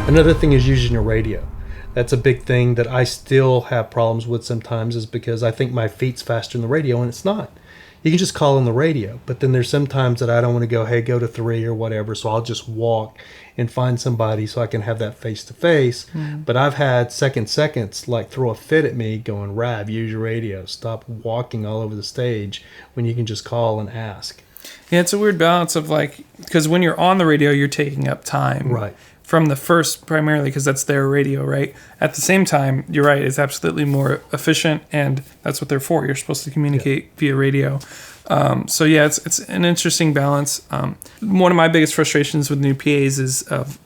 Another thing is using your radio. That's a big thing that I still have problems with sometimes, is because I think my feet's faster than the radio, and it's not. You can just call on the radio, but then there's sometimes that I don't want to go, hey, go to 3 or whatever, so I'll just walk and find somebody so I can have that face-to-face. But I've had seconds like throw a fit at me going, Rav, use your radio. Stop walking all over the stage when you can just call and ask. Yeah, it's a weird balance of like, because when you're on the radio, you're taking up time. Right. From the first, primarily, because that's their radio, right? At the same time, you're right, it's absolutely more efficient, and that's what they're for. You're supposed to communicate via radio. So yeah, it's an interesting balance. One of my biggest frustrations with new PAs is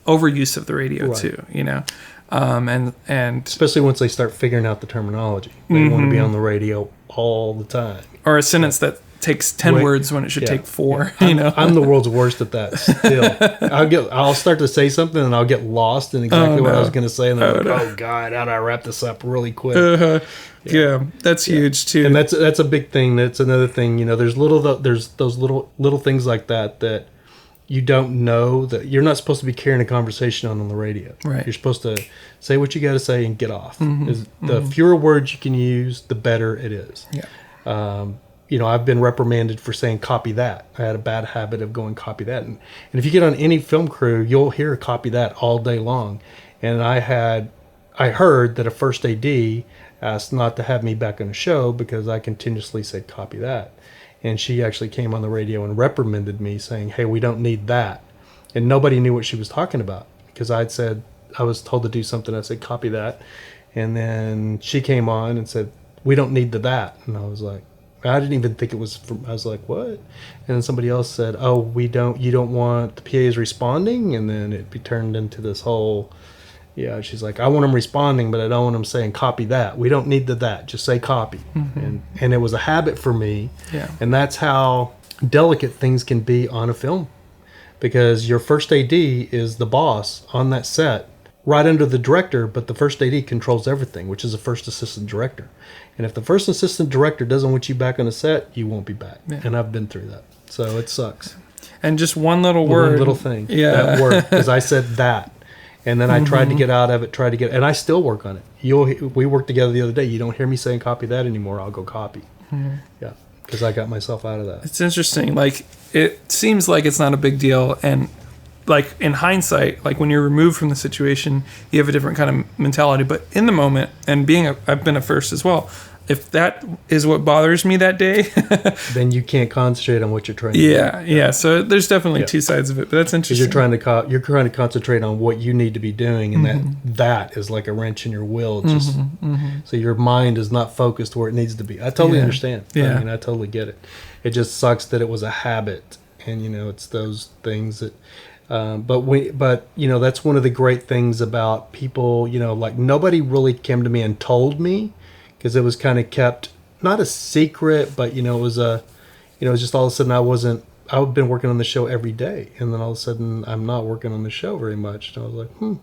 overuse of the radio too, you know? And especially once they start figuring out the terminology. They want to be on the radio all the time. Or a sentence that takes 10 words when it should take 4. You know, I'm the world's worst at that. Still, I'll start to say something and I'll get lost in exactly what I was going to say, and then oh god, how do I wrap this up really quick? Yeah, that's huge too. And that's a big thing. That's another thing. You know, there's those little things like that you don't know, that you're not supposed to be carrying a conversation on the radio. Right. You're supposed to say what you got to say and get off. The fewer words you can use, the better it is. Yeah. You know, I've been reprimanded for saying copy that. I had a bad habit of going copy that. And if you get on any film crew, you'll hear copy that all day long. And I heard that a first AD asked not to have me back on the show because I continuously said copy that. And she actually came on the radio and reprimanded me saying, hey, we don't need that. And nobody knew what she was talking about, because I was told to do something. I said, copy that. And then she came on and said, we don't need the that. And I was like, I didn't even think it was from, I was like, what? And then somebody else said, oh, you don't want the PAs responding? And then it be turned into this whole, she's like, I want them responding, but I don't want them saying copy that. We don't need the that. Just say copy. And it was a habit for me. Yeah. And that's how delicate things can be on a film, because your first AD is the boss on that set, right under the director, but the first AD controls everything, which is the first assistant director. And if the first assistant director doesn't want you back on the set, you won't be back. Yeah. And I've been through that. So it sucks. And just one little word. One little thing. Yeah. That word. Because I said that. And then I tried to get out of it, and I still work on it. We worked together the other day. You don't hear me saying copy that anymore. I'll go copy. Yeah. Because I got myself out of that. It's interesting. Like, it seems like it's not a big deal. And like in hindsight, like when you're removed from the situation, you have a different kind of mentality. But in the moment, and I've been a first as well, if that is what bothers me that day, then you can't concentrate on what you're trying to do. Yeah. So there's definitely two sides of it, but that's interesting. Because you're trying to concentrate on what you need to be doing, and that is like a wrench in your will. It's just so your mind is not focused where it needs to be. I totally understand. Yeah. I mean, I totally get it. It just sucks that it was a habit, and it's those things that. But that's one of the great things about people. Like nobody really came to me and told me, because it was kind of kept, not a secret, but it was just all of a sudden I've been working on the show every day, and then all of a sudden I'm not working on the show very much. And I was like,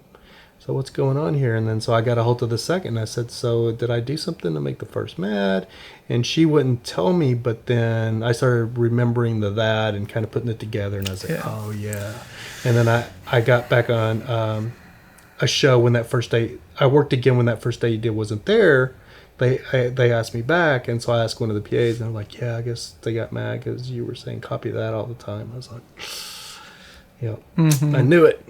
so what's going on here? And then so I got a hold of the second, and I said, so did I do something to make the first mad? And she wouldn't tell me, but then I started remembering that and kind of putting it together, and I was like, oh yeah. And then I got back on a show when that first day, I worked again when that first day wasn't there. They asked me back, and so I asked one of the PAs, and they're like, yeah, I guess they got mad because you were saying copy that all the time. I was like, I knew it.